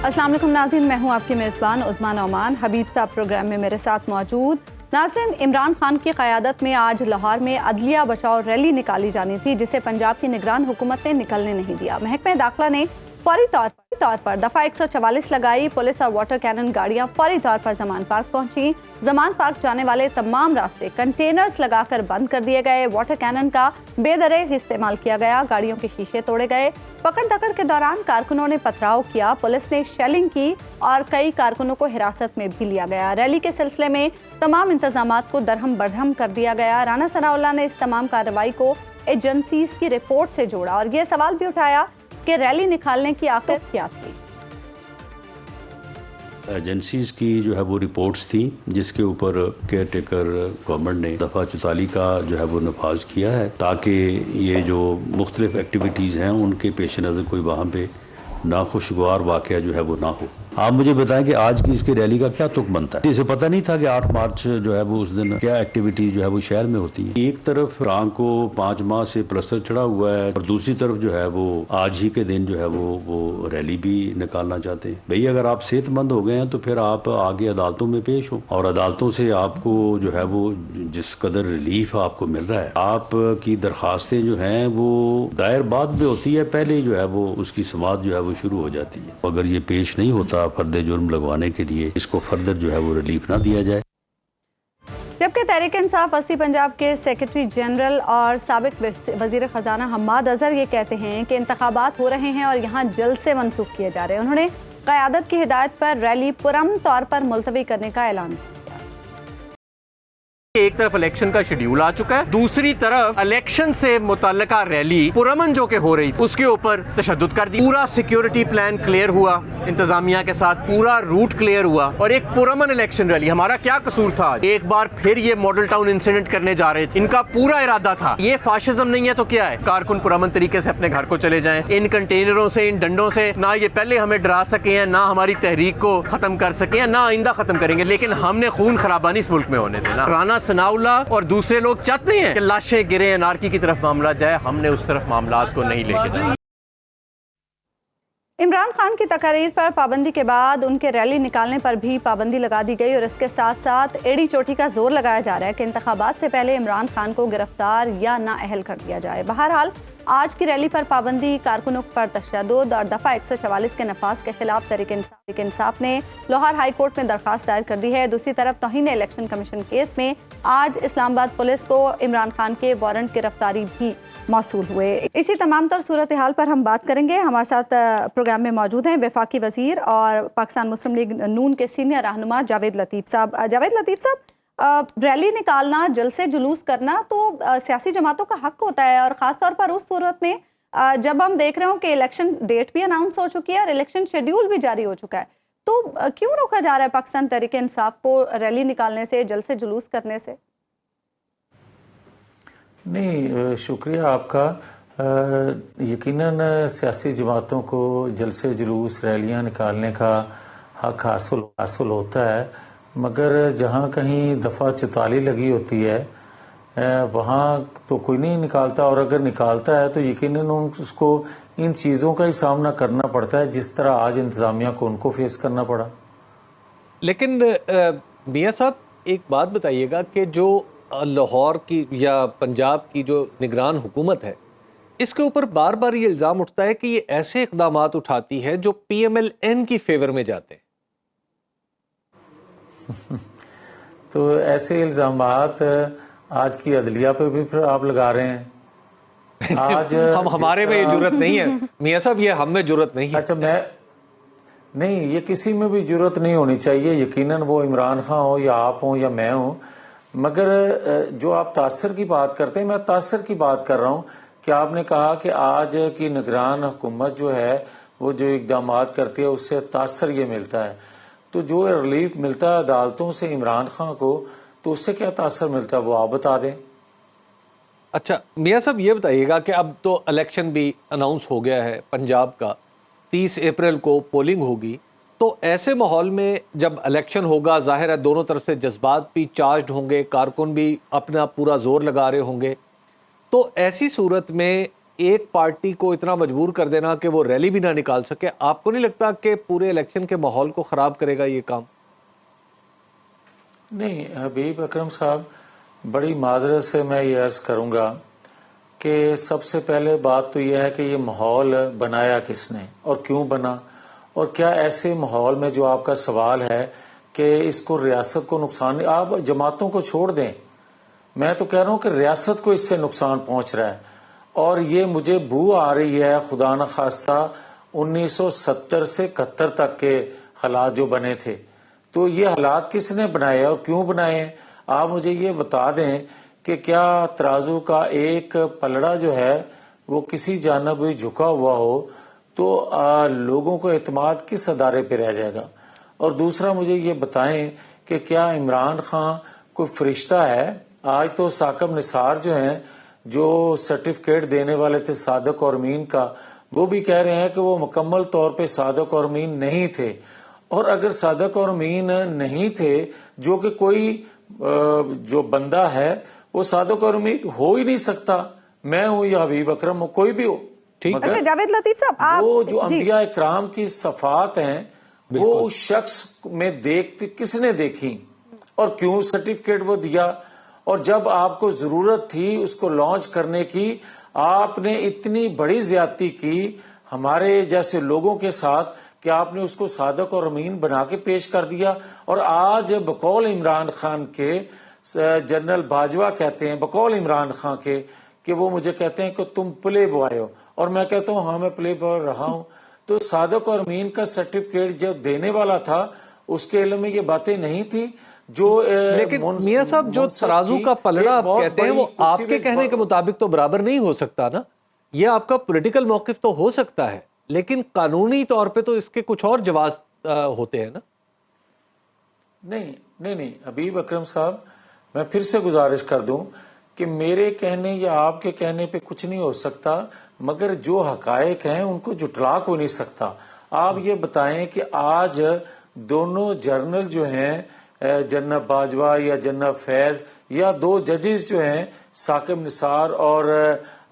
अस्सलाम वालेकुम नाज़रीन, मैं हूं आपकी मेज़बान उस्मान ओमान। हबीब साहब प्रोग्राम में मेरे साथ मौजूद। नाज़रीन, इमरान खान की क़यादत में आज लाहौर में अदलिया बचाओ रैली निकाली जानी थी, जिसे पंजाब की निगरान हुकूमत ने निकलने नहीं दिया। महकमा दाखिला ने फौरी तौर पर दफ़ा 144 लगाई। पुलिस और वाटर कैनन गाड़ियां फौरी तौर पर जमान पार्क पहुंची। जमान पार्क जाने वाले तमाम रास्ते कंटेनर्स लगाकर बंद कर दिए गए। वाटर कैनन का बेदरेग इस्तेमाल किया गया। गाड़ियों के शीशे तोड़े गए। पकड़ दकड़ के दौरान कारकुनों ने पथराव किया। पुलिस ने शेलिंग की और कई कारकुनों को हिरासत में भी लिया गया। रैली के सिलसिले में तमाम इंतजामात को दरहम बरहम कर दिया गया। राना सनाउल्लाह ने इस तमाम कार्रवाई को एजेंसीज की रिपोर्ट से जोड़ा और ये सवाल भी उठाया कि रैली निकालने की आखिर क्या थी। एजेंसीज की जो है वो रिपोर्ट्स थी, जिसके ऊपर केयर टेकर गवर्नमेंट ने दफ़ा 44 का जो है वो नफाज किया है, ताकि ये जो मुख्तलिफ एक्टिविटीज़ हैं उनके पेश नज़र कोई वहाँ पे नाखुशगवार वाक़या जो है वो ना हो। आप मुझे बताएं कि आज की इसकी रैली का क्या तुक बनता है। इसे पता नहीं था कि 8 मार्च जो है वो उस दिन क्या एक्टिविटी जो है वो शहर में होती है। एक तरफ फ्रांक को 5 माह से प्लस्तर चढ़ा हुआ है और दूसरी तरफ जो है वो आज ही के दिन जो है वो रैली भी निकालना चाहते हैं। भाई, अगर आप सेहतमंद हो गए हैं तो फिर आप आगे अदालतों में पेश हो और अदालतों से आपको जो है वो जिस कदर रिलीफ आपको मिल रहा है, आपकी दरखास्तें जो हैं वो दायर बाद में होती है, पहले जो है वो उसकी समाअत जो है वो शुरू हो जाती है। अगर ये पेश नहीं होता फर्द जुर्म लगवाने के लिए, इसको फर्दर जो है वो रिलीफ ना दिया जाए। जबकि तहरीक इंसाफ वस्ती पंजाब के सेक्रेटरी जनरल और साबिक वजीर खजाना हम्माद अजहर ये कहते हैं कि इंतखाबात हो रहे हैं और यहाँ जलसे मनसूख किए जा रहे हैं। उन्होंने क़यादत की हिदायत पर रैली पुरअमन तौर पर मुलतवी करने का ऐलान किया। एक तरफ इलेक्शन का शेड्यूल आ चुका है, दूसरी तरफ इलेक्शन से मुतल्लिका रैली पुरअमन जो के हो रही थी उसके ऊपर तशद्दुद कर दी। पूरा सिक्योरिटी प्लान क्लियर हुआ, इंतजामिया के साथ पूरा रूट क्लियर हुआ और एक पुरअमन इलेक्शन रैली। हमारा क्या कसूर था? एक बार फिर ये मॉडल टाउन इंसिडेंट करने जा रहे थे। इनका पूरा इरादा था, ये फाशिज्म नहीं है तो क्या है? कारकुन पुरअमन तरीके से अपने घर को चले जाएं। इन कंटेनरों से, इन डंडों से ना ये पहले हमें डरा सके हैं, ना हमारी तहरीक को खत्म कर सके हैं, ना आइंदा खत्म करेंगे। लेकिन हमने खून खराबा नहीं इस मुल्क में होने देना। राना सनाउल्लाह और दूसरे लोग चाहते हैं कि लाशें गिरे, अनारकी की तरफ मामला जाए। हमने उस तरफ मामलात को नहीं लेके जाना। इमरान खान की तकरीर पर पाबंदी के बाद उनके रैली निकालने पर भी पाबंदी लगा दी गई और इसके साथ साथ एड़ी चोटी का जोर लगाया जा रहा है कि इंतखाबात से पहले इमरान खान को गिरफ्तार या नाअहल कर दिया जाए। बहरहाल आज की रैली पर पाबंदी, कारकुनों पर तशद्दुद और दफ़ा 144 के नफाज के खिलाफ तहरीक इंसाफ ने लाहौर हाई कोर्ट में दरख्वास्त दायर कर दी है। दूसरी तरफ तौहीन इलेक्शन कमीशन केस में आज इस्लामाबाद पुलिस को इमरान खान के वारंट गिरफ्तारी भी मौसूल हुए। इसी तमाम तर सूरत हाल पर हम बात करेंगे। हमारे साथ प्रोग्राम में मौजूद हैं वफाकी वज़ीर और पाकिस्तान मुस्लिम लीग नून के सीनियर रहनुमा जावेद लतीफ़ साहब। जावेद लतीफ़ साहब, रैली निकालना, जलसे जुलूस करना तो सियासी जमातों का हक होता है और ख़ास तौर पर उस सूरत में जब हम देख रहे हो कि इलेक्शन डेट भी अनाउंस हो चुकी है और इलेक्शन शेड्यूल भी जारी हो चुका है, तो क्यों रोका जा रहा है पाकिस्तान तहरीक इंसाफ को रैली निकालने से, जलसे जुलूस करने से? नहीं, शुक्रिया आपका। यकीनन सियासी जमातों को जलसे जुलूस, रैलियां निकालने का हक हासिल होता है, मगर जहां कहीं दफ़ा 44 लगी होती है वहाँ तो कोई नहीं निकालता, और अगर निकालता है तो यकीनन उसको इन चीज़ों का ही सामना करना पड़ता है जिस तरह आज इंतज़ामिया को उनको फेस करना पड़ा। लेकिन मियाँ साहब, एक बात बताइएगा कि जो लाहौर की या पंजाब की जो निगरान हुकूमत है, इसके ऊपर बार बार ये इल्ज़ाम उठता है कि ये ऐसे इक़दामात उठाती है जो PMLN की फेवर में जाते हैं। तो ऐसे इल्ज़ामात आज की अदलिया पे भी फिर आप लगा रहे हैं। आज हमारे में ये जुर्रत नहीं है मियाँ साहब, ये हम में जुर्रत नहीं है। अच्छा, नहीं, ये किसी में भी जुर्रत नहीं होनी चाहिए, यकीनन वो इमरान खान हो या आप हो या मैं हूँ। मगर जो आप तासर की बात करते हैं, मैं तासर की बात कर रहा हूँ कि आपने कहा कि आज की निगरान हुकूमत जो है वो जो इक़दामात करती है उससे तासर ये मिलता है। तो जो रिलीफ मिलता है अदालतों से इमरान खान को, तो उससे क्या तासर मिलता है वो आप बता दें। अच्छा मियाँ साहब, ये बताइएगा कि अब तो इलेक्शन भी अनाउंस हो गया है पंजाब का, 30 अप्रैल को पोलिंग होगी, तो ऐसे माहौल में जब इलेक्शन होगा, जाहिर है दोनों तरफ से जज्बात भी चार्ज्ड होंगे, कारकुन भी अपना पूरा जोर लगा रहे होंगे, तो ऐसी सूरत में ایک پارٹی کو اتنا مجبور کر دینا کہ وہ ریلی بھی نہ نکال سکے، آپ کو نہیں لگتا کہ پورے الیکشن کے ماحول کو خراب کرے گا یہ کام؟ نہیں حبیب اکرم صاحب، بڑی معذرت سے میں یہ عرض کروں گا کہ سب سے پہلے بات تو یہ ہے کہ یہ ماحول بنایا کس نے اور کیوں بنا، اور کیا ایسے ماحول میں جو آپ کا سوال ہے کہ اس کو ریاست کو نقصان نہیں، آپ جماعتوں کو چھوڑ دیں، میں تو کہہ رہا ہوں کہ ریاست کو اس سے نقصان پہنچ رہا ہے، اور یہ مجھے بو آ رہی ہے خدا نخواستہ 1970 سے 71 تک کے حالات جو بنے تھے، تو یہ حالات کس نے بنائے اور کیوں بنائے ہیں؟ آپ مجھے یہ بتا دیں کہ کیا ترازو کا ایک پلڑا جو ہے وہ کسی جانب جھکا ہوا ہو تو لوگوں کو اعتماد کس ادارے پہ رہ جائے گا؟ اور دوسرا مجھے یہ بتائیں کہ کیا عمران خان کوئی فرشتہ ہے؟ آج تو ثاقب نثار جو ہیں، جو سرٹیفکیٹ دینے والے تھے صادق اور امین کا، وہ بھی کہہ رہے ہیں کہ وہ مکمل طور پہ صادق اور امین نہیں تھے، اور اگر صادق اور امین نہیں تھے، جو کہ کوئی جو بندہ ہے وہ صادق اور امین ہو ہی نہیں سکتا، میں ہوں یا حبیب اکرم ہو، کوئی بھی ہو، مگر اچھا جاوید لطیف صاحب، وہ آپ جو انبیاء اکرام کی صفات ہیں وہ اس شخص میں دیکھتے کس نے دیکھی اور کیوں سرٹیفکیٹ وہ دیا؟ اور جب آپ کو ضرورت تھی اس کو لانچ کرنے کی، آپ نے اتنی بڑی زیادتی کی ہمارے جیسے لوگوں کے ساتھ کہ آپ نے اس کو صادق اور امین بنا کے پیش کر دیا، اور آج بقول عمران خان کے جنرل باجوہ کہتے ہیں، بقول عمران خان کے، کہ وہ مجھے کہتے ہیں کہ تم پلے بوائے ہو، اور میں کہتا ہوں ہاں میں پلے بوائے رہا ہوں۔ تو صادق اور امین کا سرٹیفکیٹ جو دینے والا تھا اس کے علم میں یہ باتیں نہیں تھی جو لیکن میاں صاحب جو ترازو کا پلڑا آپ کہتے ہیں وہ آپ کے کہنے کے مطابق تو برابر نہیں ہو سکتا نا، یہ آپ کا پولیٹیکل موقف تو ہو سکتا ہے لیکن قانونی طور پہ تو اس کے کچھ اور جواز ہوتے ہیں نا؟ نہیں حبیب اکرم صاحب، میں پھر سے گزارش کر دوں کہ میرے کہنے یا آپ کے کہنے پہ کچھ نہیں ہو سکتا، مگر جو حقائق ہیں ان کو جھٹلا کو نہیں سکتا۔ آپ یہ بتائیں کہ آج دونوں جرنل جو ہیں، جنرل باجوہ یا جنرل فیض، یا دو ججز جو ہیں ثاقب نثار اور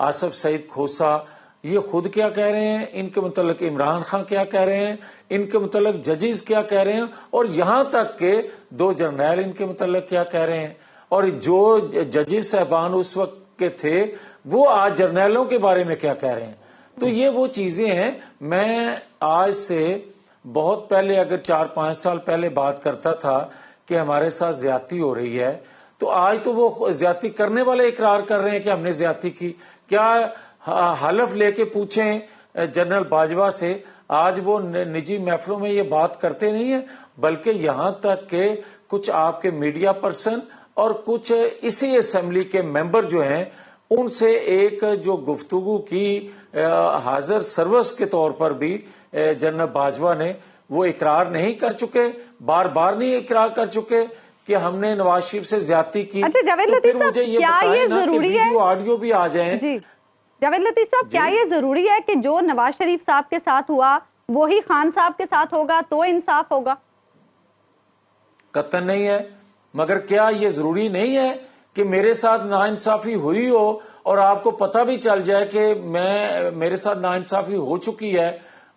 آصف سعید کھوسا، یہ خود کیا کہہ رہے ہیں، ان کے متعلق عمران خان کیا کہہ رہے ہیں، ان کے متعلق ججز کیا کہہ رہے ہیں، اور یہاں تک کہ دو جرنیل ان کے متعلق کیا کہہ رہے ہیں، اور جو ججز صاحبان اس وقت کے تھے وہ آج جرنیلوں کے بارے میں کیا کہہ رہے ہیں۔ تو یہ وہ چیزیں ہیں، میں آج سے بہت پہلے اگر 4-5 سال پہلے بات کرتا تھا کہ ہمارے ساتھ زیادتی ہو رہی ہے، تو آج تو وہ زیادتی کرنے والے اقرار کر رہے ہیں کہ ہم نے زیادتی کی۔ کیا حلف لے کے پوچھیں جنرل باجوہ سے، آج وہ نجی محفلوں میں یہ بات کرتے نہیں ہیں، بلکہ یہاں تک کہ کچھ آپ کے میڈیا پرسن اور کچھ اسی اسمبلی کے ممبر جو ہیں ان سے ایک جو گفتگو کی حاضر سروس کے طور پر بھی جنرل باجوہ نے، وہ اقرار نہیں کر چکے، بار بار نہیں اقرار کر چکے کہ ہم نے نواز شریف سے زیادتی کی۔ اچھا جاوید لطیف صاحب، کیا یہ ضروری ہے، آڈیو بھی آ جائیں؟ جی جاوید لطیف صاحب، کیا یہ ضروری ہے کہ جو نواز شریف صاحب کے ساتھ ہوا وہی خان صاحب کے ساتھ ہوگا تو انصاف ہوگا؟ قطعاً نہیں ہے، مگر کیا یہ ضروری نہیں ہے کہ میرے ساتھ ناانصافی ہوئی ہو اور آپ کو پتہ بھی چل جائے کہ میرے ساتھ ناانصافی ہو چکی ہے،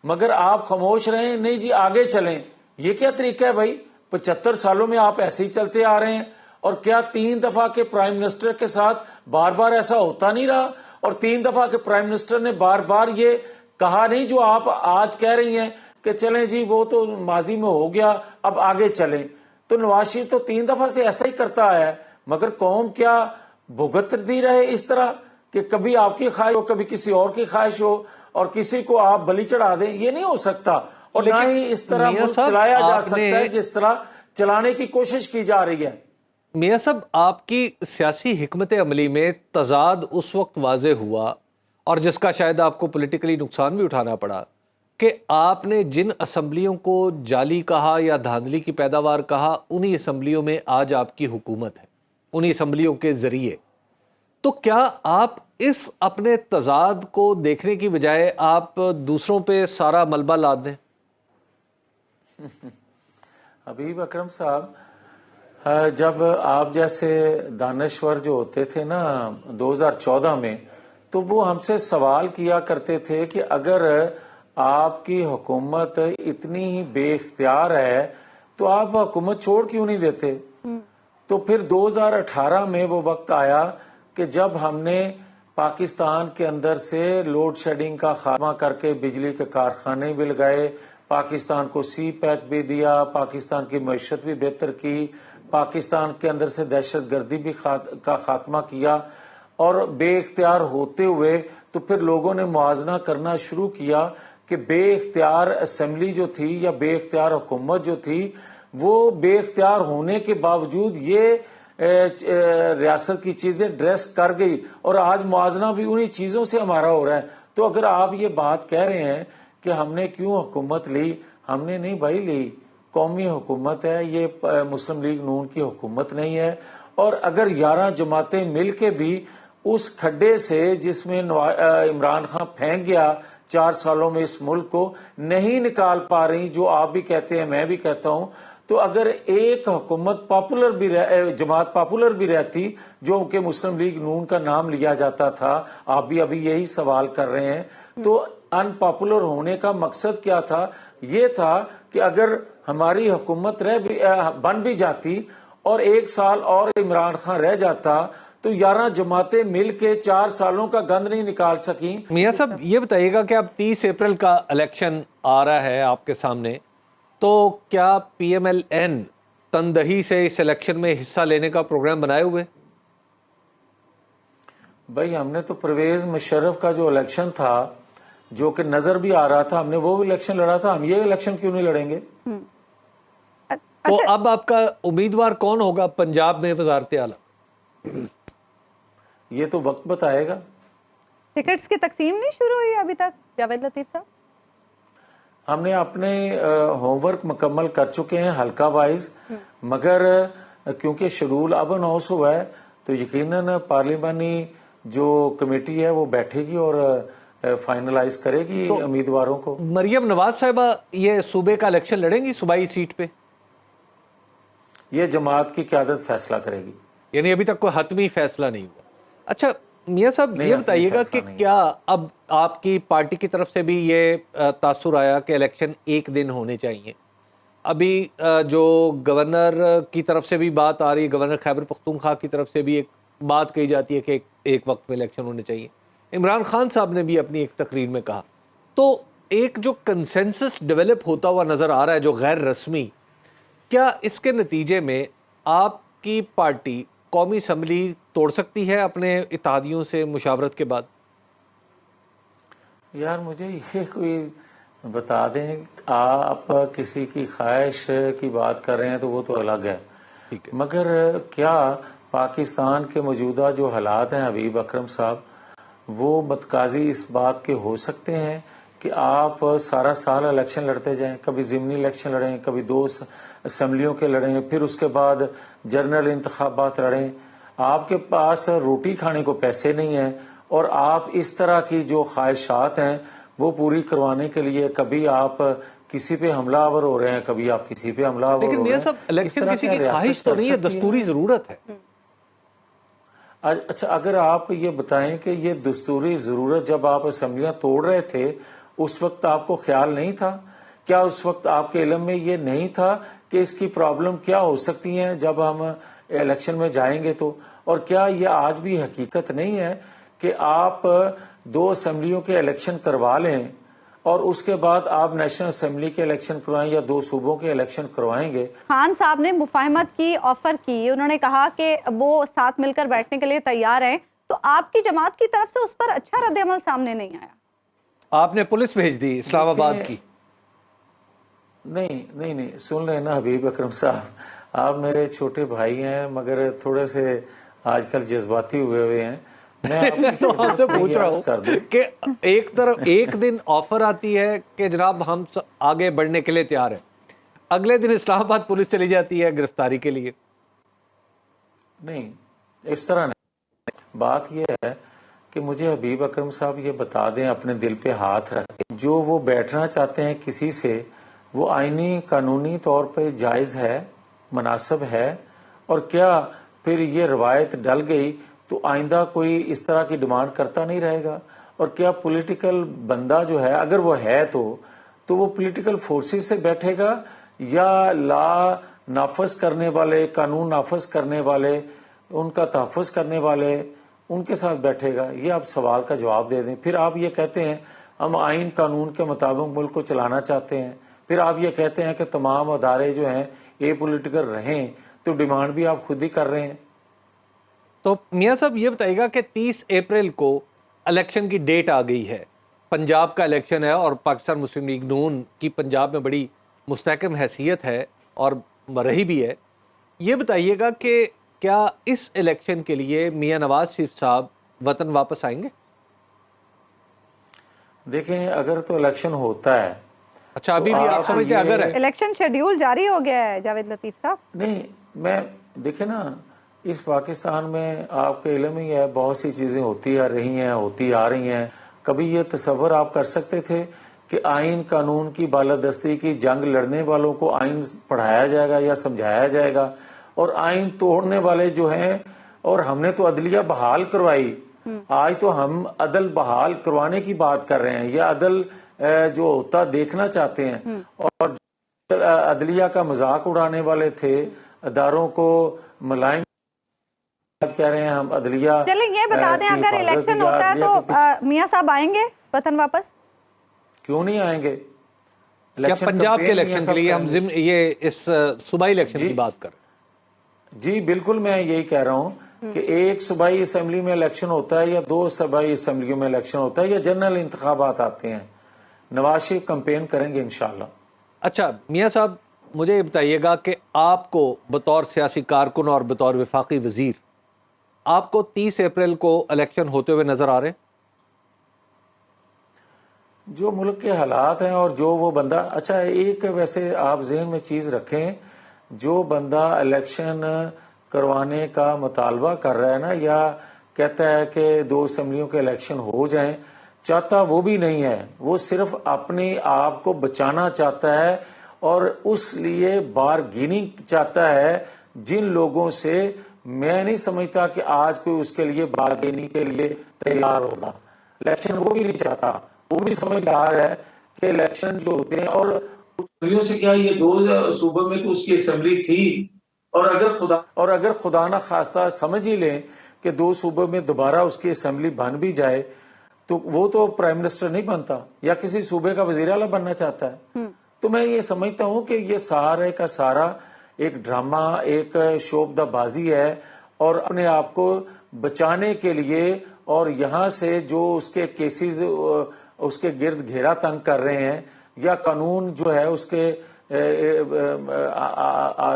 مگر آپ خاموش رہیں، نہیں جی آگے چلیں؟ یہ کیا طریقہ ہے بھائی؟ 75 سالوں میں آپ ایسے ہی چلتے آ رہے ہیں، اور کیا 3 دفعہ کے پرائم منسٹر کے ساتھ بار بار ایسا ہوتا نہیں رہا؟ اور 3 دفعہ کے پرائم منسٹر نے بار بار یہ کہا نہیں جو آپ آج کہہ رہی ہیں کہ چلیں جی وہ تو ماضی میں ہو گیا اب آگے چلیں؟ تو نواز شریف تو 3 دفعہ سے ایسا ہی کرتا ہے، مگر قوم کیا بھگت دی رہے اس طرح کہ کبھی آپ کی خواہش ہو کبھی کسی اور کی خواہش ہو اور کسی کو آپ بلی چڑھا دیں؟ یہ نہیں ہو سکتا، اور نہ ہی اس طرح ملک چلایا جا سکتا ہے جس طرح چلانے کی کوشش کی جا رہی ہے۔ میاں صاحب، آپ کی سیاسی حکمت عملی میں تضاد اس وقت واضح ہوا اور جس کا شاید آپ کو پولیٹیکلی نقصان بھی اٹھانا پڑا کہ آپ نے جن اسمبلیوں کو جعلی کہا یا دھاندلی کی پیداوار کہا، انہی اسمبلیوں میں آج آپ کی حکومت ہے، انہی اسمبلیوں کے ذریعے۔ تو کیا آپ اس اپنے تضاد کو دیکھنے کی بجائے آپ دوسروں پہ سارا ملبہ لاد دیں؟ حبیب اکرم صاحب، جب آپ جیسے دانشور جو ہوتے تھے نا 2014 میں، تو وہ ہم سے سوال کیا کرتے تھے کہ اگر آپ کی حکومت اتنی ہی بے اختیار ہے تو آپ حکومت چھوڑ کیوں نہیں دیتے؟ تو پھر 2018 میں وہ وقت آیا کہ جب ہم نے پاکستان کے اندر سے لوڈ شیڈنگ کا خاتمہ کر کے بجلی کے کارخانے بھی لگائے، پاکستان کو سی پیک بھی دیا، پاکستان کی معیشت بھی بہتر کی، پاکستان کے اندر سے دہشت گردی بھی کا خاتمہ کیا، اور بے اختیار ہوتے ہوئے تو پھر لوگوں نے موازنہ کرنا شروع کیا کہ بے اختیار اسمبلی جو تھی یا بے اختیار حکومت جو تھی وہ بے اختیار ہونے کے باوجود یہ ریاست کی چیزیں ڈریس کر گئی، اور آج موازنہ بھی انہی چیزوں سے ہمارا ہو رہا ہے۔ تو اگر آپ یہ بات کہہ رہے ہیں کہ ہم نے کیوں حکومت لی، ہم نے نہیں بھائی لی، قومی حکومت ہے یہ، مسلم لیگ نون کی حکومت نہیں ہے۔ اور اگر 11 جماعتیں مل کے بھی اس کھڈے سے جس میں عمران خان پھینک گیا 4 سالوں میں اس ملک کو نہیں نکال پا رہی، جو آپ بھی کہتے ہیں میں بھی کہتا ہوں، تو اگر ایک حکومت پاپولر بھی جماعت پاپولر بھی رہتی جو کہ مسلم لیگ نون کا نام لیا جاتا تھا، آپ بھی ابھی یہی سوال کر رہے ہیں، تو ان پاپولر ہونے کا مقصد کیا تھا؟ یہ تھا کہ اگر ہماری حکومت بن بھی جاتی اور 1 سال اور عمران خان رہ جاتا تو 11 جماعتیں مل کے 4 سالوں کا گند نہیں نکال سکیں۔ میاں صاحب یہ بتائیے گا کہ اب 30 اپریل کا الیکشن آ رہا ہے آپ کے سامنے، تو کیا پی ایم ایل این تندہی سے اس الیکشن میں حصہ لینے کا پروگرام بنائے ہوئے؟ بھائی ہم نے تو پرویز مشرف کا جو الیکشن تھا جو کہ نظر بھی آ رہا تھا، ہم نے وہ بھی الیکشن لڑا تھا، ہم یہ الیکشن کیوں نہیں لڑیں گے؟ تو اب آپ کا امیدوار کون ہوگا پنجاب میں وزارت اعلیٰ؟ یہ تو وقت بتائے گا۔ ٹکٹس کی تقسیم نہیں شروع ہوئی ابھی تک جاوید لطیف صاحب؟ ہم نے اپنے ہوم ورک مکمل کر چکے ہیں حلقہ وائز، مگر کیونکہ شیڈول اب اناؤنس ہوا ہے تو یقیناً پارلیمانی جو کمیٹی ہے وہ بیٹھے گی اور فائنلائز کرے گی امیدواروں کو۔ مریم نواز صاحبہ یہ صوبے کا الیکشن لڑیں گی صوبائی سیٹ پہ؟ یہ جماعت کی قیادت فیصلہ کرے گی، یعنی ابھی تک کوئی حتمی فیصلہ نہیں ہوا۔ اچھا میاں صاحب یہ بتائیے گا کہ کیا اب آپ کی پارٹی کی طرف سے بھی یہ تاثر آیا کہ الیکشن ایک دن ہونے چاہیے؟ ابھی جو گورنر کی طرف سے بھی بات آ رہی ہے، گورنر خیبر پختونخوا کی طرف سے بھی ایک بات کہی جاتی ہے کہ ایک وقت میں الیکشن ہونے چاہیے، عمران خان صاحب نے بھی اپنی ایک تقریر میں کہا، تو ایک جو کنسنسس ڈیولپ ہوتا ہوا نظر آ رہا ہے جو غیر رسمی، کیا اس کے نتیجے میں آپ کی پارٹی قومی اسمبلی توڑ سکتی ہے اپنے اتحادیوں سے مشاورت کے بعد؟ یار مجھے یہ کوئی بتا دیں، آپ کسی کی خواہش کی بات کر رہے ہیں تو وہ تو الگ ہے، مگر کیا پاکستان کے موجودہ جو حالات ہیں حبیب اکرم صاحب، وہ متقاضی اس بات کے ہو سکتے ہیں کہ آپ سارا سال الیکشن لڑتے جائیں؟ کبھی ضمنی الیکشن لڑیں، کبھی 2 اسمبلیوں کے لڑیں، پھر اس کے بعد جنرل انتخابات لڑیں۔ آپ کے پاس روٹی کھانے کو پیسے نہیں ہیں، اور آپ اس طرح کی جو خواہشات ہیں وہ پوری کروانے کے لیے کبھی آپ کسی پہ حملہ آور ہو رہے ہیں، کبھی آپ کسی پہ حملہ آور ہو رہے ہیں۔ لیکن میاں صاحب الیکشن کسی کی خواہش تو نہیں ہے، دستوری ضرورت ہے۔ اچھا اگر آپ یہ بتائیں کہ یہ دستوری ضرورت جب آپ اسمبلیاں توڑ رہے تھے اس وقت آپ کو خیال نہیں تھا؟ کیا اس وقت آپ کے علم میں یہ نہیں تھا کہ اس کی پرابلم کیا ہو سکتی ہیں جب ہم الیکشن میں جائیں گے تو؟ اور کیا یہ آج بھی حقیقت نہیں ہے کہ آپ 2 اسمبلیوں کے الیکشن کروا لیں اور اس کے بعد آپ نیشنل اسمبلی کے الیکشن کروائیں یا 2 صوبوں کے الیکشن کروائیں گے؟ خان صاحب نے مفاہمت کی آفر کی، انہوں نے کہا کہ وہ ساتھ مل کر بیٹھنے کے لیے تیار ہیں، تو آپ کی جماعت کی طرف سے اس پر اچھا رد عمل سامنے نہیں آیا؟ آپ نے پولیس بھیج دی اسلام آباد کی۔ نہیں سن رہے نا حبیب اکرم صاحب، آپ میرے چھوٹے بھائی ہیں مگر تھوڑے سے آج کل جذباتی ہوئے ہیں۔ میں تو آپ سے پوچھ رہا ہوں کہ ایک طرف ایک دن آفر آتی ہے کہ جناب ہم آگے بڑھنے کے لیے تیار ہیں، اگلے دن اسلام آباد پولیس چلی جاتی ہے گرفتاری کے لیے۔ نہیں اس طرح نہیں، بات یہ ہے کہ مجھے حبیب اکرم صاحب یہ بتا دیں اپنے دل پہ ہاتھ رکھ کے، جو وہ بیٹھنا چاہتے ہیں کسی سے، وہ آئینی قانونی طور پہ جائز ہے، مناسب ہے، اور کیا پھر یہ روایت ڈل گئی تو آئندہ کوئی اس طرح کی ڈیمانڈ کرتا نہیں رہے گا. اور کیا پولیٹیکل بندہ جو ہے, اگر وہ ہے تو وہ پولیٹیکل فورسز سے بیٹھے گا یا لا نافذ کرنے والے, قانون نافذ کرنے والے, ان کا تحفظ کرنے والے, ان کے ساتھ بیٹھے گا؟ یہ آپ سوال کا جواب دے دیں. پھر آپ یہ کہتے ہیں ہم آئین قانون کے مطابق ملک کو چلانا چاہتے ہیں, پھر آپ یہ کہتے ہیں کہ تمام ادارے جو ہیں اے پولیٹیکل رہیں, تو ڈیمانڈ بھی آپ خود ہی کر رہے ہیں. تو میاں صاحب یہ بتائیے گا کہ 30 اپریل کو الیکشن کی ڈیٹ آ گئی ہے, پنجاب کا الیکشن ہے اور پاکستان مسلم لیگ نون کی پنجاب میں بڑی مستحکم حیثیت ہے اور رہی بھی ہے. یہ بتائیے گا کہ کیا اس الیکشن کے لیے میاں نواز شریف صاحب وطن واپس آئیں گے؟ دیکھیں اگر تو الیکشن ہوتا ہے, اچھا ابھی بھی آپ سمجھتے ہیں اگر ہے الیکشن شیڈیول جاری ہو گیا ہے جاوید لطیف صاحب؟ نہیں, میں دیکھیں نا, اس پاکستان میں آپ کے علم ہی ہے بہت سی چیزیں ہوتی آ رہی ہیں, ہوتی آ رہی ہیں. کبھی یہ تصور آپ کر سکتے تھے کہ آئین قانون کی بالادستی کی جنگ لڑنے والوں کو آئین پڑھایا جائے گا یا سمجھایا جائے گا, اور آئین توڑنے والے جو ہیں, اور ہم نے تو عدلیہ بحال کروائی, آج تو ہم عدل بحال کروانے کی بات کر رہے ہیں, یا عدل جو ہوتا دیکھنا چاہتے ہیں, اور عدلیہ کا مذاق اڑانے والے تھے, اداروں کو ملائم کہہ رہے ہیں ہم عدلیہ. چلیں یہ بتا دیں اگر الیکشن ہوتا ہے تو میاں صاحب آئیں گے وطن واپس؟ کیوں نہیں آئیں گے؟ کیا پنجاب کے الیکشن کے لیے ہم یہ اس صوبائی الیکشن کی بات کریں؟ جی بالکل, میں یہی کہہ رہا ہوں کہ ایک صوبائی اسمبلی میں الیکشن ہوتا ہے یا 2 صوبائی اسمبلیوں میں الیکشن ہوتا ہے یا جنرل انتخابات آتے ہیں. نواز شریف کمپین کریں گے انشاءاللہ. اچھا میاں صاحب مجھے یہ بتائیے گا کہ آپ کو بطور سیاسی کارکن اور بطور وفاقی وزیر آپ کو 30 اپریل کو الیکشن ہوتے ہوئے نظر آ رہے ہیں؟ جو ملک کے حالات ہیں اور جو وہ بندہ, اچھا ایک ویسے آپ ذہن میں چیز رکھیں, جو بندہ الیکشن کروانے کا مطالبہ کر رہا ہے نا, یا کہتا ہے کہ 2 اسمبلیوں کے الیکشن ہو جائیں, چاہتا وہ بھی نہیں ہے, وہ صرف اپنے آپ کو بچانا چاہتا ہے اور اس لیے بارگیننگ چاہتا ہے جن لوگوں سے. میں نہیں سمجھتا کہ آج کوئی اس کے لیے بارگیننگ کے لیے تیار ہوگا. الیکشن وہ بھی نہیں چاہتا, وہ بھی سمجھدار ہے کہ الیکشن جو ہوتے ہیں, اور سے کیا یہ 2 صوبوں میں تو اس کی اسمبلی تھی, اور اگر خدا نہ خواستہ سمجھ ہی لیں کہ 2 صوبوں میں دوبارہ اس کی اسمبلی بن بھی جائے, تو وہ تو پرائم منسٹر نہیں بنتا یا کسی صوبے کا وزیر اعلیٰ بننا چاہتا ہے. تو میں یہ سمجھتا ہوں کہ یہ سارے کا سارا ایک ڈرامہ, ایک شوبدہ بازی ہے, اور اپنے آپ کو بچانے کے لیے, اور یہاں سے جو اس کے کیسز اس کے گرد گھیرا تنگ کر رہے ہیں, یا قانون جو ہے اس کے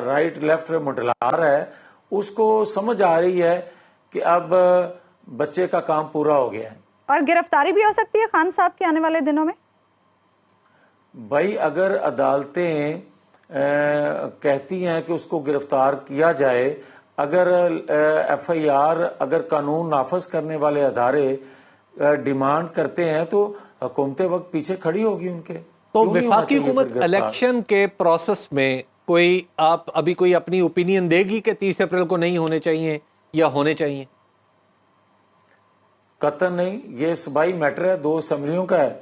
رائٹ لیفٹ منڈلا رہا ہے, اس کو سمجھ آ رہی ہے کہ اب بچے کا کام پورا ہو گیا ہے. اور گرفتاری بھی ہو سکتی ہے خان صاحب کی آنے والے دنوں میں؟ بھائی اگر عدالتیں کہتی ہیں کہ اس کو گرفتار کیا جائے, اگر ایف آئی آر, اگر قانون نافذ کرنے والے ادارے ڈیمانڈ کرتے ہیں تو حکومت وقت پیچھے کھڑی ہوگی ان کے. تو وفاقی حکومت الیکشن کے پروسیس میں کوئی آپ ابھی کوئی اپنی اوپینین دے گی کہ 30 اپریل کو نہیں ہونے چاہیے یا ہونے چاہیے؟ قطعاً نہیں, یہ صوبائی میٹر ہے, 2 اسمبلیوں کا ہے,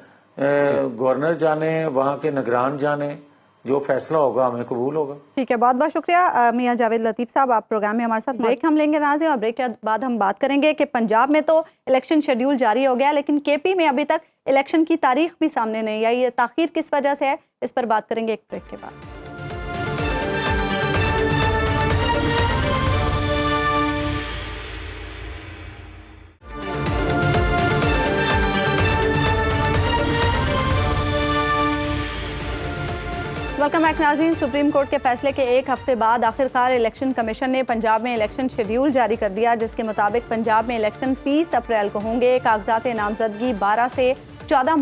گورنر جانے, وہاں کے نگران جانے, جو فیصلہ ہوگا ہمیں قبول ہوگا. ٹھیک ہے, بہت بہت شکریہ میاں جاوید لطیف صاحب, آپ پروگرام میں ہمارے ساتھ. بریک ہم لیں گے ناظرین, اور بریک کے بعد ہم بات کریں گے کہ پنجاب میں تو الیکشن شیڈیول جاری ہو گیا, لیکن کے پی میں ابھی تک الیکشن کی تاریخ بھی سامنے نہیں آئی. یہ تاخیر کس وجہ سے ہے, اس پر بات کریں گے ایک بریک کے بعد. ویلکم بیک ناظرین. سپریم کورٹ کے فیصلے کے 1 ہفتے بعد آخرکار الیکشن کمیشن نے پنجاب میں الیکشن شیڈیول جاری کر دیا, جس کے مطابق پنجاب میں الیکشن 30 اپریل کو ہوں گے. کاغذات نامزدگی 12 سے 14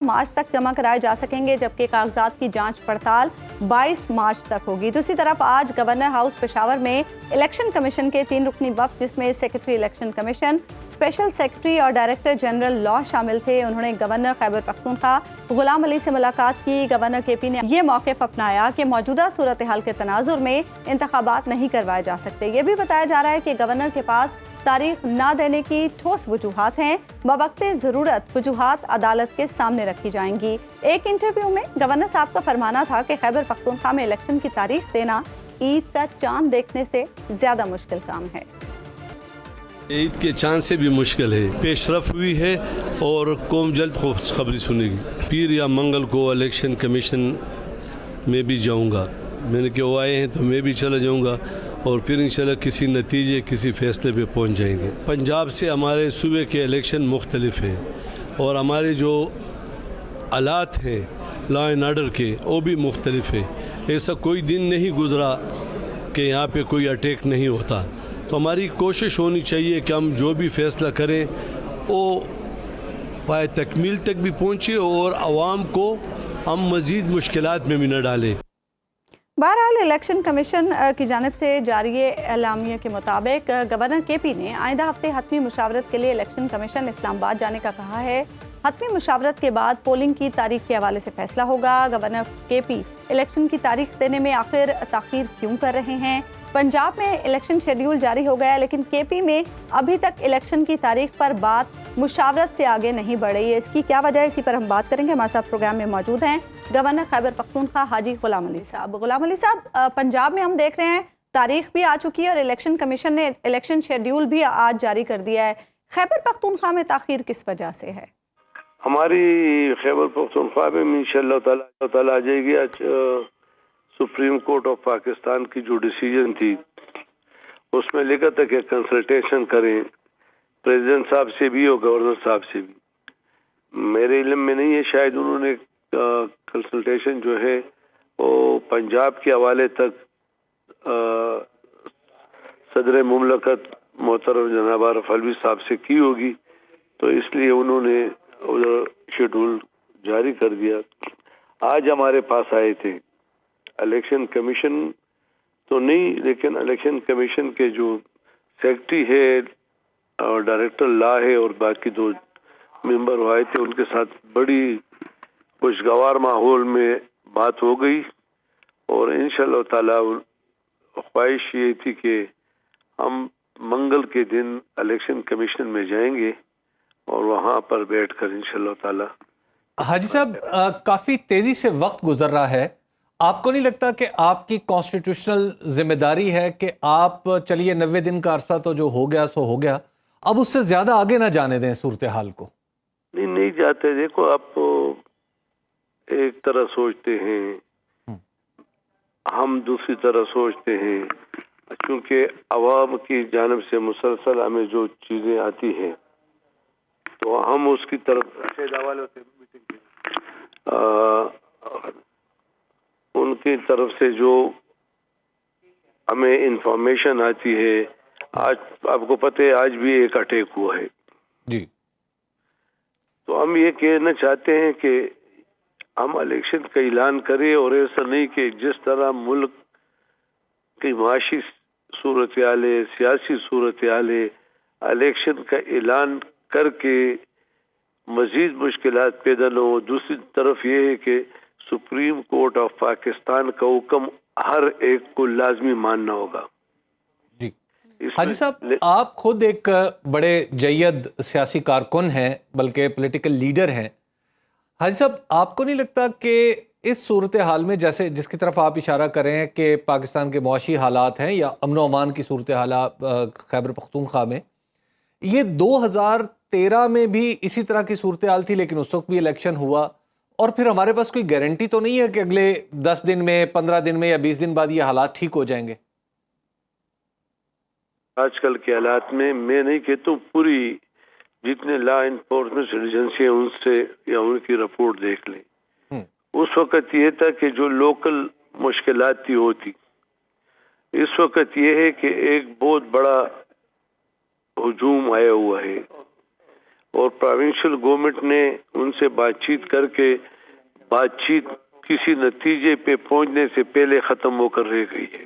مارچ تک جمع کرائے جا سکیں گے, جبکہ کاغذات کی جانچ پڑتال 22 مارچ تک ہوگی. دوسری طرف آج گورنر ہاؤس پشاور میں الیکشن کمیشن کے 3 رکنی وفد, جس میں secretary election commission, special secretary اور ڈائریکٹر جنرل لا شامل تھے. انہوں نے گورنر خیبر پختونخوا غلام علی سے ملاقات کی. گورنر کے پی نے یہ موقف اپنایا کہ موجودہ صورتحال کے تناظر میں انتخابات نہیں کروائے جا سکتے. یہ بھی بتایا جا رہا ہے کہ گورنر کے پاس तारीख ना देने की ठोस वजूहात हैं। बवक्ते ज़रूरत वजूहात अदालत के सामने रखी जाएंगी। एक इंटरव्यू में गवर्नर साहब का फरमाना था कि खैबर पख्तूनख्वा में इलेक्शन की तारीख देना ईद का चांद देखने से ज़्यादा मुश्किल काम है। ईद के चांद से भी मुश्किल है। पेशरफ हुई है और कौम जल्द खुशखबरी सुनेगी। पीर या मंगल को इलेक्शन कमीशन में भी जाऊंगा। मैंने कि वो आए हैं तो मैं भी चला जाऊंगा और फिर इंशाल्लाह किसी नतीजे किसी फैसले पे पहुंच जाएंगे। पंजाब से हमारे सूबे के इलेक्शन मुख्तलिफ हैं और हमारे जो हालात हैं लॉ एंड आर्डर के वो भी मुख्तलिफ है। ऐसा कोई दिन नहीं गुज़रा कि यहाँ पे कोई अटैक नहीं होता। तो हमारी कोशिश होनी चाहिए कि हम जो भी फैसला करें वो पाए तकमील तक भी पहुँचे और आवाम को हम मज़ीद मुश्किलात में भी न डालें। बहरहाल इलेक्शन कमीशन की जानिब से जारी एलामिया के मुताबिक गवर्नर केपी ने आइंदा हफ्ते हतमी मुशावरत के लिए इलेक्शन कमीशन इस्लामाबाद जाने का कहा है। हतमी मुशावरत के बाद पोलिंग की तारीख के हवाले से फैसला होगा। गवर्नर केपी इलेक्शन की तारीख देने में आखिर ताख़ीर क्यों कर रहे हैं? पंजाब में इलेक्शन शेड्यूल जारी हो गया, लेकिन केपी में अभी तक इलेक्शन की तारीख पर बात मुशावरत से आगे नहीं बढ़ रही है। इसकी क्या वजह है, इसी पर हम बात करेंगे। हमारे साथ प्रोग्राम में मौजूद हैं गवर्नर खैबर पख्तूनख्वा हाजी गुलाम अली साहब। गुलाम अली साहब, पंजाब में हम देख रहे हैं तारीख भी आ चुकी है और इलेक्शन कमीशन ने इलेक्शन शेड्यूल भी आज जारी कर दिया है। खैबर पख्तूनख्वा में ताख़ीर किस वजह से है? हमारी खैबर पख्तूनख्वा में इंशाअल्लाह ताला आ जाएगी। आज सुप्रीम कोर्ट ऑफ पाकिस्तान की जो डिसीजन थी उसमें लिखा था कि कंसल्टेशन करें प्रेसिडेंट साहब से भी और गवर्नर साहब से भी। मेरे इल्म में नहीं है, शायद उन्होंने कंसल्टेशन जो है वो पंजाब के हवाले तक सदर मुमलकत मोहतरम जनाब आरिफ अलवी साहब से की होगी, तो इसलिए उन्होंने शेड्यूल जारी कर दिया। आज हमारे पास आए थे इलेक्शन कमीशन तो नहीं, लेकिन इलेक्शन कमीशन के जो सेक्रेटरी है और डायरेक्टर लॉ है और बाकी दो मेंबर आए थे, उनके साथ बड़ी खुशगवार माहौल में बात हो गई और इंशाअल्लाह ताला ख्वाहिश ये थी कि हम मंगल के दिन इलेक्शन कमीशन में जाएंगे और वहाँ पर बैठकर इंशाअल्लाह ताला। हाजी साहब, काफ़ी तेज़ी से वक्त गुजर रहा है। आपको नहीं लगता कि आपकी कॉन्स्टिट्यूशनल जिम्मेदारी है कि आप चलिए 90 दिन का अरसा तो जो हो गया सो हो गया, अब उससे ज़्यादा आगे ना जाने दें सूरत हाल को? नहीं जाते। देखो, आप एक तरह सोचते हैं, हम दूसरी तरह सोचते हैं, क्योंकि अवाम की जानिब से मुसलसल हमें जो चीज़ें आती हैं तो हम उसकी तरफ उनकी तरफ से जो हमें इंफॉर्मेशन आती है। आज आपको पता है आज भी एक अटैक हुआ है जी। तो हम ये कहना चाहते हैं कि हम इलेक्शन का ऐलान करें और ऐसा नहीं कि जिस तरह मुल्क की माशी सूरत हाल है, सियासी सूरत हाल है, इलेक्शन का ऐलान करके मजीद मुश्किलात पैदा न हो। दूसरी तरफ ये है कि सुप्रीम कोर्ट ऑफ पाकिस्तान का हुक्म हर एक को लाजमी मानना होगा। जी हाजी साहब, आप खुद एक बड़े जय्यद सियासी कारकुन हैं, बल्कि पॉलिटिकल लीडर हैं। हाजी साहब, आपको नहीं लगता कि इस सूरत हाल में, जैसे जिसकी तरफ आप इशारा कर रहे हैं कि पाकिस्तान के मुआशी हालात हैं या अमन व अमान की सूरत हालात खैबर पख्तूनख्वा में, ये 2013 में भी इसी तरह की सूरत हाल थी, लेकिन उस वक्त भी इलेक्शन हुआ और फिर हमारे पास कोई गारंटी तो नहीं है कि अगले 10 दिन में, 15 दिन में या 20 दिन बाद ये हालात ठीक हो जाएंगे। आजकल के हालात में मैं नहीं कहता हूँ, पूरी जितने लॉ इन्फोर्समेंट एजेंसी है उनसे या उनकी रिपोर्ट देख लें। उस वक्त ये था कि जो लोकल मुश्किलात थी होती, इस वक्त ये है कि एक बहुत बड़ा हुजूम आया हुआ है और प्रोविंशियल गवर्नमेंट ने उनसे बातचीत करके बातचीत किसी नतीजे पे पहुंचने से पहले खत्म होकर रह गई है।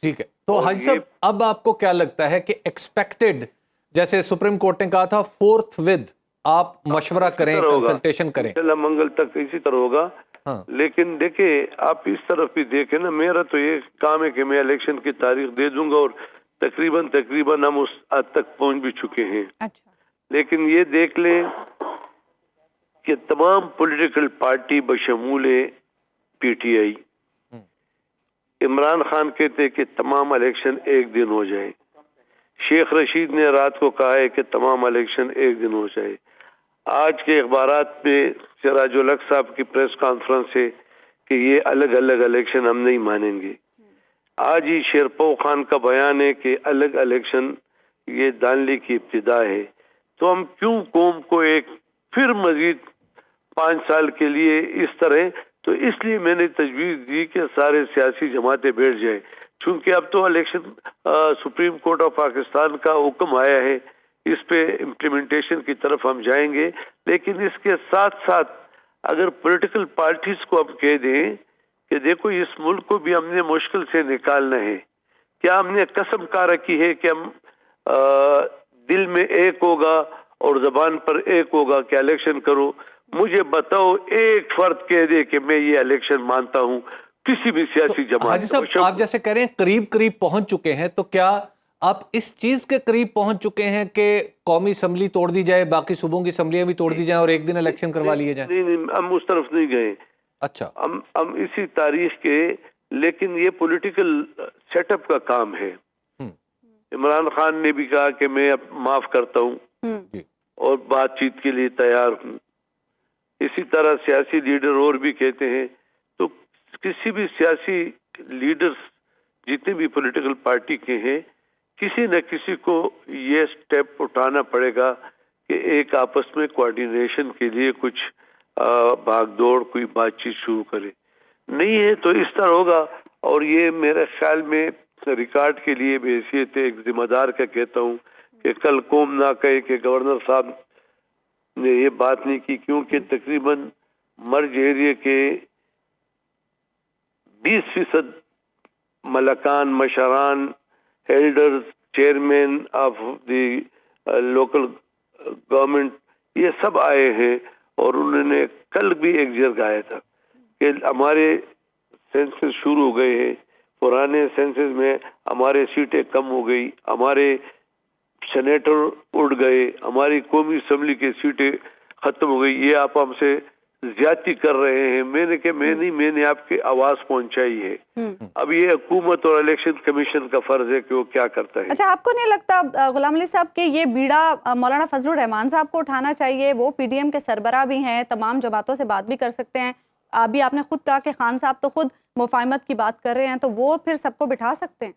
ठीक है, तो हाजी साहब, अब आपको क्या लगता है कि एक्सपेक्टेड, जैसे सुप्रीम कोर्ट ने कहा था, फोर्थ विद आप मशवरा करें, कंसल्टेशन करें, मंगल तक इसी तरह होगा। हाँ। लेकिन देखिए, आप इस तरफ भी देखें ना, मेरा तो ये काम है कि मैं इलेक्शन की तारीख दे दूंगा और تقریباً ہم اس حد تک پہنچ بھی چکے ہیں. اچھا. لیکن یہ دیکھ لیں کہ تمام پولیٹیکل پارٹی بشمول P T I, Imran Khan کہتے کہ تمام الیکشن ایک دن ہو جائے. شیخ رشید نے رات کو کہا ہے کہ تمام الیکشن ایک دن ہو جائے. آج کے اخبارات میں سراج الحق صاحب کی پریس کانفرنس ہے کہ یہ الگ الگ الیکشن ہم نہیں مانیں گے. آج ہی شیرپو خان کا بیان ہے کہ الگ الیکشن یہ دانلی کی ابتدا ہے. تو ہم کیوں قوم کو ایک پھر مزید 5 سال کے لیے اس طرح؟ تو اس لیے میں نے تجویز دی کہ سارے سیاسی جماعتیں بیٹھ جائیں، چونکہ اب تو election supreme court of Pakistan کا حکم آیا ہے، اس پہ امپلیمنٹیشن کی طرف ہم جائیں گے. لیکن اس کے ساتھ ساتھ اگر پولیٹیکل پارٹیز کو ہم کہہ دیں کہ دیکھو اس ملک کو بھی ہم نے مشکل سے نکالنا ہے، کیا ہم نے قسم کھا رکھی ہے کہ ہم دل میں ایک ہوگا اور زبان پر ایک ہوگا کہ الیکشن کرو؟ مجھے بتاؤ ایک فرد کہہ دے کہ میں یہ الیکشن مانتا ہوں کسی بھی سیاسی جماعت. حاجی صاحب آپ جیسے کہہ رہے ہیں قریب پہنچ چکے ہیں، تو کیا آپ اس چیز کے قریب پہنچ چکے ہیں کہ قومی اسمبلی توڑ دی جائے، باقی صوبوں کی اسمبلیاں بھی توڑ دی جائیں اور ایک دن الیکشن کروا لیے جائیں؟ نہیں، ہم اس طرف نہیں گئے. اچھا. ہم اسی تاریخ کے، لیکن یہ پولیٹیکل سیٹ اپ کا کام ہے. عمران خان نے بھی کہا کہ میں اب معاف کرتا ہوں اور بات چیت کے لیے تیار ہوں. اسی طرح سیاسی لیڈر اور بھی کہتے ہیں. تو کسی بھی سیاسی لیڈرز جتنے بھی پولیٹیکل پارٹی کے ہیں، کسی نہ کسی کو یہ سٹیپ اٹھانا پڑے گا کہ ایک آپس میں کوارڈینیشن کے لیے کچھ بھاگ دوڑ کوئی بات چیت شروع کرے. نہیں ہے تو اس طرح ہوگا. اور یہ میرے خیال میں ریکارڈ کے لیے بھی حیثیت ایک ذمہ دار کا کہتا ہوں کہ کل قوم نہ کہے کہ گورنر صاحب نے یہ بات نہیں کی، کیونکہ تقریباً مرج ایریا کے 20% ملکان، مشران، elders, chairman of the local government, یہ سب آئے ہیں. اور انہوں نے کل بھی ایک جرگ آیا تھا کہ ہمارے سینسس شروع ہو گئے ہیں، پرانے سینسس میں ہمارے سیٹیں کم ہو گئی، ہمارے سینیٹر اڑ گئے، ہماری قومی اسمبلی کی سیٹیں ختم ہو گئی، یہ آپ ہم سے زیادتی کر رہے ہیں. میں نے کہا میں نے آپ کی آواز پہنچائی ہے. اب یہ حکومت اور الیکشن کمیشن کا فرض ہے کہ وہ کیا کرتا ہے. اچھا، آپ کو نہیں لگتا غلام علی صاحب کہ یہ بیڑا مولانا فضل الرحمان صاحب کو اٹھانا چاہیے؟ وہ پی ڈی ایم کے سربراہ بھی ہیں، تمام جماعتوں سے بات بھی کر سکتے ہیں. ابھی آپ نے خود کہا کہ خان صاحب تو خود مفاہمت کی بات کر رہے ہیں، تو وہ پھر سب کو بٹھا سکتے ہیں.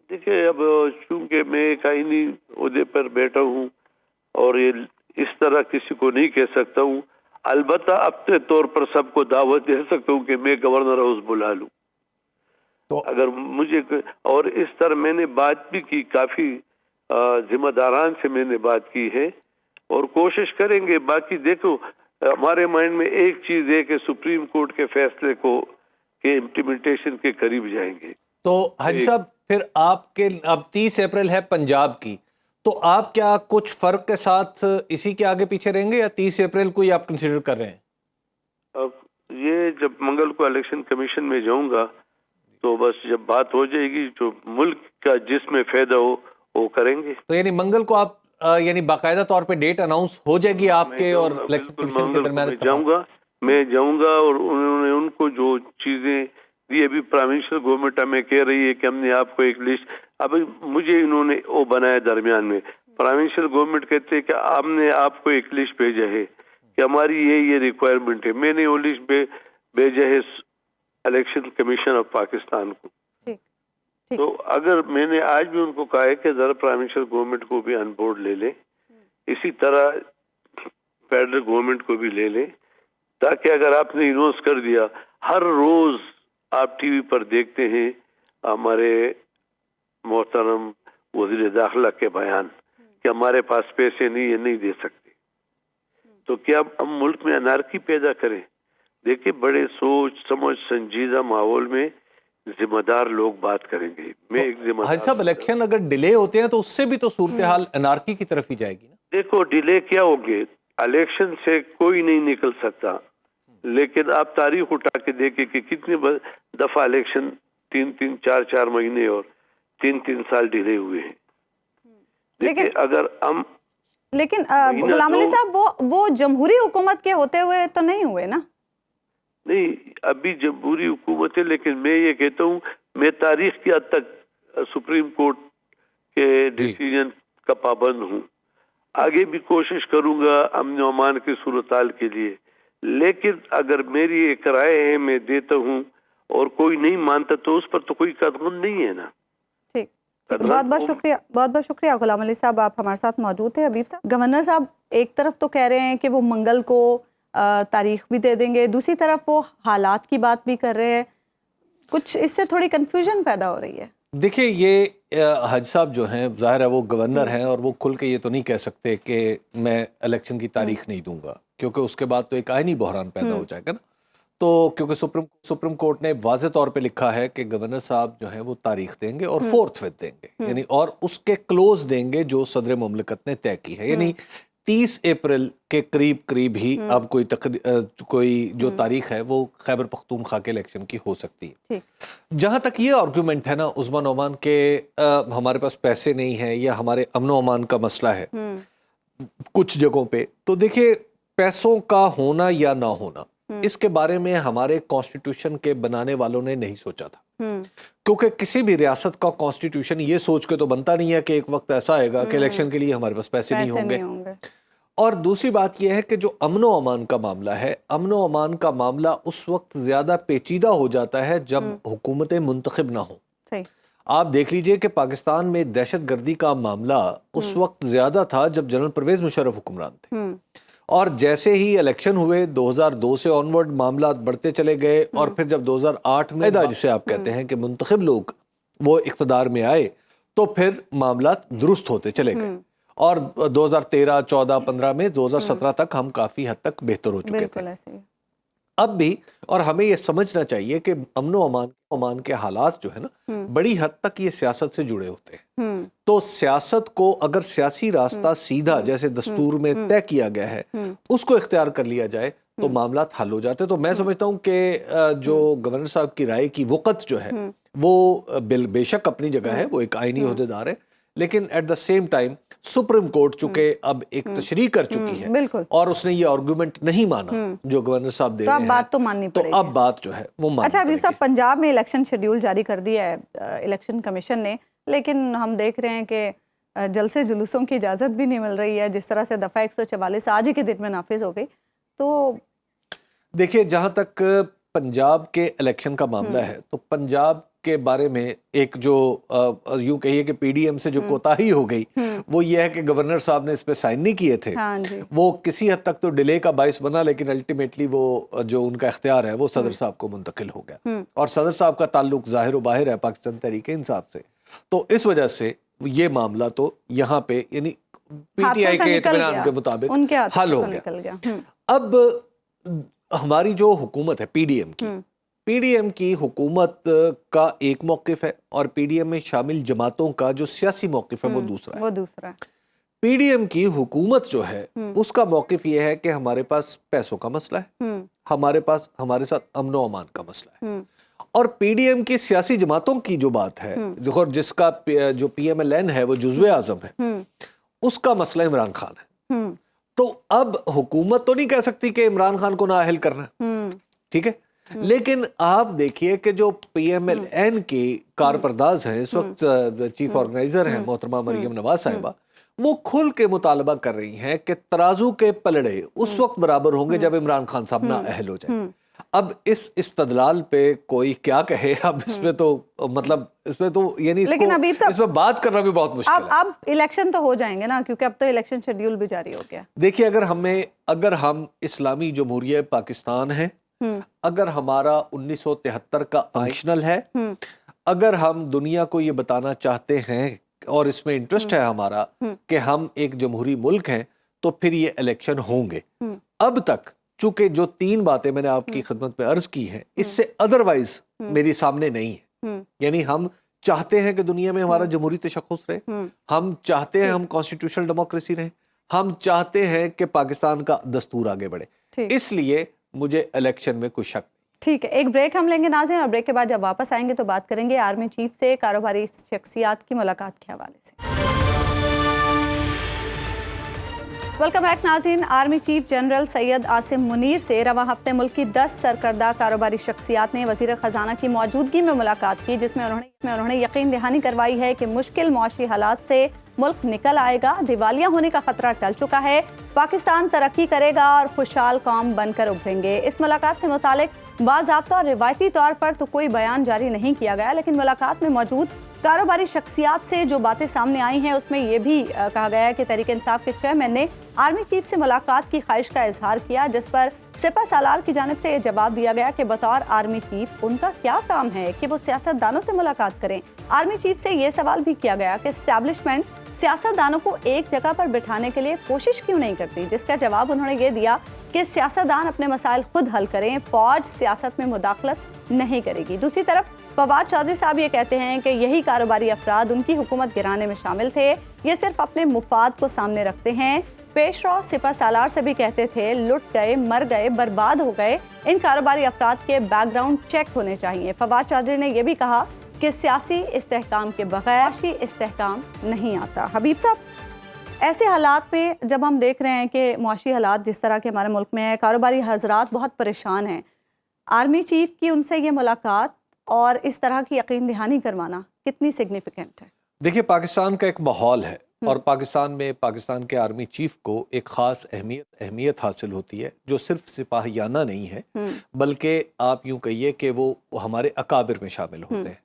دیکھیں، اب چونکہ میں ایک آئینی عہدے پر بیٹھا ہوں اور یہ اس طرح کسی کو نہیں کہہ سکتا ہوں. البتہ اپنے طور پر سب کو دعوت دے سکتا ہوں کہ میں گورنر ہاؤس بلا لوں اگر مجھے. اور اس طرح میں نے بات بھی کی، کافی ذمہ داران سے میں نے بات کی ہے اور کوشش کریں گے. باقی دیکھو، ہمارے مائنڈ میں ایک چیز ہے کہ سپریم کورٹ کے فیصلے کو کے امپلیمنٹیشن کے قریب جائیں گے. تو حاجی صاحب پھر آپ کے اب 30 اپریل ہے پنجاب کی، تو آپ کیا کچھ فرق کے ساتھ اسی کے آگے پیچھے رہیں گے یا 30 اپریل کو ہی آپ کنسیڈر کر رہے ہیں؟ اب یہ جب منگل کو الیکشن کمیشن میں جاؤں گا تو بس جب بات ہو جائے گی، جو ملک کا جس میں فائدہ ہو وہ کریں گے. تو یعنی منگل کو آپ یعنی باقاعدہ طور پہ ڈیٹ اناؤنس ہو جائے گی آپ کے اور الیکشن کمیشن کے درمیان؟ میں جاؤں گا اور انہوں نے ان کو جو چیزیں دی، ابھی پرائم منسٹر گورنمنٹ ہمیں کہہ رہی ہے کہ ہم نے آپ کو ایک لسٹ، ابھی مجھے انہوں نے وہ بنایا درمیان میں. پرائم منسٹر گورنمنٹ کہتے ہیں کہ ہم نے آپ کو ایک لسٹ بھیجا ہے کہ ہماری یہ ریکوائرمنٹ ہے. میں نے وہ لسٹ بھیجا ہے الیکشن کمیشن آف پاکستان کو. تو اگر میں نے آج بھی ان کو کہا ہے کہ ذرا پرائم منسٹر گورنمنٹ کو بھی آن بورڈ لے لیں، اسی طرح فیڈرل گورنمنٹ کو بھی لے لیں، تاکہ اگر آپ نے اناؤنس کر دیا، ہر روز آپ ٹی وی پر دیکھتے ہیں ہمارے محترم وزیر داخلہ کے بیان کہ ہمارے پاس پیسے نہیں، یہ نہیں دے سکتے. تو کیا ہم ملک میں انارکی پیدا کریں؟ دیکھیں، بڑے سوچ سمجھ سنجیدہ ماحول میں ذمہ دار لوگ بات کریں گے. میں ایک ذمہ دار. حاجی صاحب، الیکشن اگر ڈیلے ہوتے ہیں تو اس سے بھی تو صورتحال انارکی کی طرف ہی جائے گی نا؟ دیکھو، ڈیلے کیا ہوگے، الیکشن سے کوئی نہیں نکل سکتا، لیکن آپ تاریخ اٹھا کے دیکھیں کہ کتنی دفعہ الیکشن 3-4 مہینے اور 3 साल डिले हुए हैं। देखिए अगर हम लेकिन गुलाम अली साहब वो जमहूरी हुकूमत के होते हुए तो नहीं हुए ना? नहीं, अभी जमहूरी हुकूमत है, लेकिन मैं ये कहता हूँ मैं तारीख की हद तक सुप्रीम कोर्ट के डिसीजन का पाबंद हूँ। आगे भी कोशिश करूंगा अमन व अमान की सूरत-हाल के लिए, लेकिन अगर मेरी एक राय है मैं देता हूँ और कोई नहीं मानता तो उस पर तो कोई कदम नहीं है ना। ठीक, बहुत बहुत शुक्रिया गुलाम अली साहब, आप हमारे साथ मौजूद थे। हबीब साहब, गवर्नर साहब एक तरफ तो कह रहे हैं कि वो मंगल को तारीख भी दे देंगे, दूसरी तरफ वो हालात की बात भी कर रहे हैं, कुछ इससे थोड़ी कंफ्यूजन पैदा हो रही है। देखिए ये हज साहब जो हैं, ज़ाहिर है वो गवर्नर हैं और वो खुल के ये तो नहीं कह सकते कि मैं इलेक्शन की तारीख नहीं दूंगा, क्योंकि उसके बाद तो एक आईनी बहरान पैदा हो जाएगा ना। तो क्योंकि सुप्रीम कोर्ट ने वाज़े तौर पे लिखा है कि गवर्नर साहब जो हैं वो तारीख देंगे और फोर्थविथ देंगे, यानी और उसके क्लोज देंगे जो सदर मुमलिकत ने तय की है, यानी 30 अप्रैल के करीब ही अब कोई जो तारीख है वो खैबर पख्तूनख्वा के इलेक्शन की हो सकती है। जहाँ तक ये आर्गूमेंट है ना उस्मान ओमान के हमारे पास पैसे नहीं है या हमारे अमन व अमान का मसला है कुछ जगहों पे, तो देखिए पैसों का होना या ना होना इसके बारे में हमारे कॉन्स्टिट्यूशन के बनाने वालों ने नहीं सोचा था, क्योंकि किसी भी रियासत का कॉन्स्टिट्यूशन ये सोच के तो बनता नहीं है कि एक वक्त ऐसा आएगा कि इलेक्शन के लिए हमारे पास पैसे नहीं होंगे। और दूसरी बात यह है कि जो अमन व अमान का मामला है, अमन व अमान का मामला उस वक्त ज्यादा पेचीदा हो जाता है जब हुकूमतें मुंतखब ना हो। आप देख लीजिए कि पाकिस्तान में दहशत गर्दी का मामला उस वक्त ज्यादा था जब जनरल परवेज मुशर्रफ हुक्मरान थे, और जैसे ही इलेक्शन हुए 2002 से ऑनवर्ड मामला बढ़ते चले गए, और फिर जब 2008 में जिसे आप कहते हैं कि मुंतखब लोग वो इख्तदार में आए तो फिर मामला दुरुस्त होते चले गए, और 2013, 14, 15 में 2017 तक हम काफी हद तक बेहतर हो चुके थे। अब भी, और हमें ये समझना चाहिए कि अमन व अमान के हालात जो है ना बड़ी हद तक ये सियासत से जुड़े होते हैं। तो सियासत को अगर सियासी रास्ता सीधा जैसे दस्तूर में तय किया गया है उसको इख्तियार कर लिया जाए तो मामला हल हो जाते हैं। तो मैं समझता हूँ कि जो गवर्नर साहब की राय की वक़्त जो है वो बेशक अपनी जगह है, वो एक आईनी ओहदेदार है, लेकिन at the same time supreme court चूंकि अब एक तशरीह कर चुकी है और उसने ये आर्गूमेंट नहीं माना जो गवर्नर साहब दे रहे हैं, बात तो माननी पड़ेगी। तो अब बात जो है वो माननी अच्छा हबीब साहब, पड़ेगी। पंजाब में इलेक्शन शेड्यूल जारी कर दिया है इलेक्शन कमीशन ने, लेकिन हम देख रहे हैं कि जलसे जुलूसों की इजाज़त भी नहीं मिल रही है, जिस तरह से दफ़ा 144 आज ही के दिन में नाफिज हो गई। तो देखिए जहाँ तक पंजाब के इलेक्शन का मामला है तो पंजाब के बारे में एक जो यूं कहिए कि पीडीएम से जो कोताही हो गई वो ये है कि गवर्नर साहब ने इस पे साइन नहीं किए थे। हाँ जी। वो किसी हद तक तो डिले का बाइस बना, लेकिन अल्टीमेटली वो जो उनका इख्तियार है वो सदर साहब को मुंतकिल हो गया, और सदर साहब का ताल्लुक ज़ाहिर व बाहिर है पाकिस्तान तहरीक इंसाफ से। तो इस वजह से ये मामला तो यहाँ पे यानी पीटीआई के इत्मीनान के मुताबिक हल हो गया। अब हमारी जो हुकूमत है पीडीएम की हुकूमत का एक मौक़िफ़ है और पीडीएम में शामिल जमातों का जो सियासी मौक़िफ़ है वो दूसरा है। पीडीएम की हुकूमत जो है उसका मौक़िफ़ ये है कि हमारे पास पैसों का मसला है, हमारे साथ अमन व अमान का मसला है, और पीडीएम की सियासी जमातों की जो बात है और जिसका जो पीएमएलएन है वो जुज़्वे आज़म है, उसका मसला इमरान खान है। तो अब हुकूमत तो नहीं कह सकती कि इमरान खान को नाअहल करना, ठीक है, लेकिन आप देखिए कि जो पीएमएलएन की कारपरदाज हैं इस वक्त चीफ ऑर्गेनाइजर हैं मोहतरमा मरियम नवाज साहिबा, वो खुल के मुतालबा कर रही हैं कि तराजू के पलड़े उस वक्त बराबर होंगे जब इमरान खान साहब नाअहल हो जाए। अब इस इस्तदलाल पे कोई क्या कहे, अब इसमें तो मतलब इसमें तो यानी इसमें बात करना भी बहुत मुश्किल है। अब इलेक्शन तो हो जाएंगे ना, क्योंकि अब तो इलेक्शन शेड्यूल भी जारी हो गया। देखिए अगर हम इस्लामी जमहूरिया पाकिस्तान है, अगर हमारा 1973 का फंक्शनल है, अगर हम दुनिया को ये बताना चाहते हैं और इसमें इंटरेस्ट है हमारा कि हम एक जमहूरी मुल्क हैं, तो फिर ये इलेक्शन होंगे। अब तक चूंकि जो 3 बातें मैंने आपकी खिदमत में अर्ज की हैं, इससे अदरवाइज मेरे सामने नहीं है। यानी हम चाहते हैं कि दुनिया में हमारा जमहूरी तशख्खुस रहे, हम चाहते हैं हम कॉन्स्टिट्यूशनल डेमोक्रेसी रहे, हम चाहते हैं कि पाकिस्तान का दस्तूर आगे बढ़े, इसलिए मुझे इलेक्शन में कोई शक ठीक है, एक ब्रेक हम लेंगे नाज़रीन, और ब्रेक के बाद जब वापस आएंगे तो बात करेंगे आर्मी चीफ से कारोबारी शख्सियात की मुलाकात के हवाले से। वेलकम बैक नाज़रीन। Army chief general Syed Asim Munir से रवां हफ्ते मुल्क की 10 सरकर्दा कारोबारी शख्सियात ने वज़ीर ख़जाना की मौजूदगी में मुलाकात की, जिसमें उन्होंने यकीन दहानी करवाई है कि मुश्किल मुआशी हालात से मुल्क निकल आएगा, दिवालिया होने का खतरा टल चुका है, पाकिस्तान तरक्की करेगा और खुशहाल कौम बनकर उभरेंगे। इस मुलाकात से मुतालिक बाज़ाब्ता और रिवायती तौर पर तो कोई बयान जारी नहीं किया गया, लेकिन मुलाकात में मौजूद कारोबारी शख्सियात से जो बातें सामने आई हैं उसमें यह भी कहा गया है कि तहरीक इंसाफ के चेयरमैन ने आर्मी चीफ से मुलाकात की ख्वाहिश का इजहार किया, जिस पर सिपा सालार की जानिब से जवाब दिया गया कि बतौर आर्मी चीफ उनका क्या काम है कि वो सियासतदानों से मुलाकात करें। आर्मी चीफ से ये सवाल भी किया गया कि एस्टैब्लिशमेंट सियासतदानों को एक जगह पर बिठाने के लिए कोशिश क्यों नहीं करती, जिसका जवाब उन्होंने ये दिया कि सियासतदान अपने मसाइल खुद हल करें, फौज सियासत में मुदाखलत नहीं करेगी। दूसरी तरफ फवाद चौधरी साहब ये कहते हैं कि यही कारोबारी अफराद उनकी हुकूमत गिराने में शामिल थे, ये सिर्फ अपने मुफाद को सामने रखते हैं। पेशरो सिपा सालार से भी कहते थे लुट गए, मर गए, बर्बाद हो गए, इन कारोबारी अफराद के बैकग्राउंड चेक होने चाहिए। फवाद चौधरी ने यह भी कहा कि सियासी इस्तेहकाम के बगैर इस्तेहकाम नहीं आता। हबीब साहब, ऐसे हालात में जब हम देख रहे हैं कि मुआशी हालात जिस तरह के हमारे मुल्क में है, कारोबारी हजरात बहुत परेशान हैं, आर्मी चीफ की उनसे ये मुलाकात और इस तरह की यकीन दहानी करवाना कितनी सिग्निफिकेंट है? देखिए, पाकिस्तान का एक माहौल है और पाकिस्तान में पाकिस्तान के आर्मी चीफ को एक ख़ास अहमियत हासिल होती है, जो सिर्फ सिपाहियाना नहीं है बल्कि आप यूँ कहिए कि वो हमारे अकाबिर में शामिल होते हैं।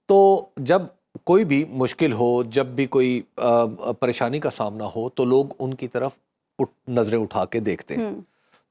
तो जब कोई भी मुश्किल हो, जब भी कोई परेशानी का सामना हो, तो लोग उनकी तरफ नज़रें उठा के देखते हैं।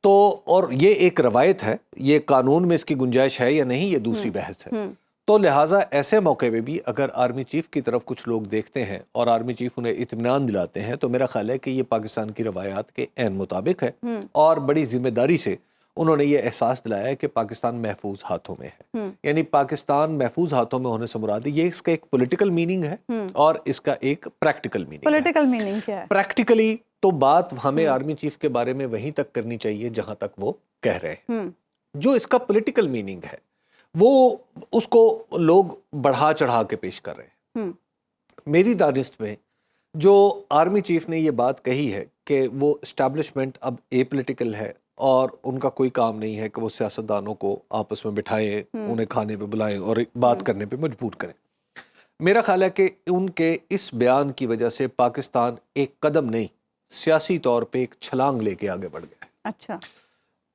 तो और ये एक रवायत है, ये कानून में इसकी गुंजाइश है या नहीं, ये दूसरी बहस है। तो लिहाजा ऐसे मौके में भी अगर आर्मी चीफ की तरफ कुछ लोग देखते हैं और आर्मी चीफ उन्हें इत्मीनान दिलाते हैं, तो मेरा ख्याल है कि ये पाकिस्तान की रवायात के ऐन मुताबिक है और बड़ी जिम्मेदारी से उन्होंने ये एहसास दिलाया है कि पाकिस्तान महफूज हाथों में है। यानी पाकिस्तान महफूज हाथों में होने से मुराद ये इसका एक पॉलिटिकल मीनिंग है और इसका एक प्रैक्टिकल मीनिंग है। पॉलिटिकल मीनिंग क्या है? प्रैक्टिकली तो बात हमें आर्मी चीफ के बारे में वहीं तक करनी चाहिए जहां तक वो कह रहे हैं। जो इसका पॉलिटिकल मीनिंग है वो उसको लोग बढ़ा चढ़ा के पेश कर रहे हैं। मेरी दानिश में जो आर्मी चीफ ने ये बात कही है कि वो एस्टैब्लिशमेंट अब एपॉलिटिकल है और उनका कोई काम नहीं है कि वो सियासतदानों को आपस में बिठाएं, उन्हें खाने पे बुलाएं और बात करने पे मजबूर करें। मेरा ख्याल है कि उनके इस बयान की वजह से पाकिस्तान एक कदम नहीं, सियासी तौर पे एक छलांग लेके आगे बढ़ गया है। अच्छा,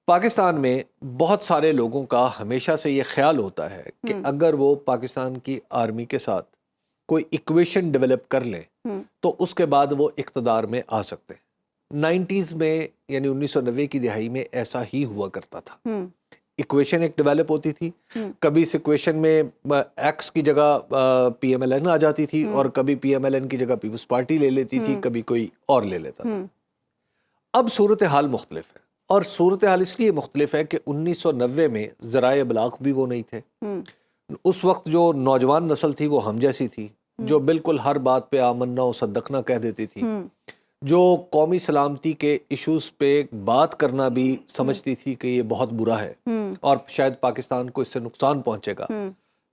पाकिस्तान में बहुत सारे लोगों का हमेशा से ये ख्याल होता है कि अगर वो पाकिस्तान की आर्मी के साथ कोई इक्वेशन डेवलप कर लें तो उसके बाद वो इक़्तिदार में आ सकते हैं। 90s में यानी 1990 की दिहाई में ऐसा ही हुआ करता था। इक्वेशन एक डेवलप होती थी, कभी इस इक्वेशन में एक्स की जगह PMLN आ जाती थी और कभी PMLN की जगह पीपल्स पार्टी ले लेती थी, कभी कोई और ले लेता था। अब सूरत हाल मुख्तलिफ है और सूरत हाल इसलिए मुख्तलिफ है कि 1990 में ज़राए इबलाग भी वो नहीं थे। उस वक्त जो नौजवान नस्ल थी वो हम जैसी थी, जो बिल्कुल हर बात पे आमन्ना और सद्दकना कह देती थी, जो कौमी सलामती के इश्यूज पे बात करना भी समझती थी कि ये बहुत बुरा है और शायद पाकिस्तान को इससे नुकसान पहुंचेगा।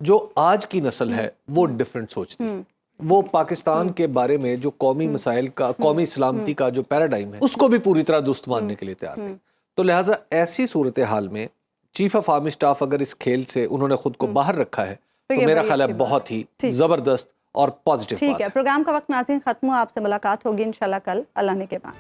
जो आज की नस्ल है वो डिफरेंट सोचती है, वो पाकिस्तान के बारे में जो कौमी मसाइल का, कौमी सलामती का जो पैराडाइम है उसको भी पूरी तरह दुरुस्त मानने के लिए तैयार है। तो लिहाजा ऐसी सूरत हाल में चीफ ऑफ आर्मी स्टाफ अगर इस खेल से उन्होंने खुद को बाहर रखा है तो मेरा ख्याल है बहुत ही जबरदस्त और पॉजिटिव। ठीक है, प्रोग्राम का वक्त नाज़रीन खत्म हुआ। आपसे मुलाकात होगी इंशाल्लाह कल अल्लाह ने के बाद।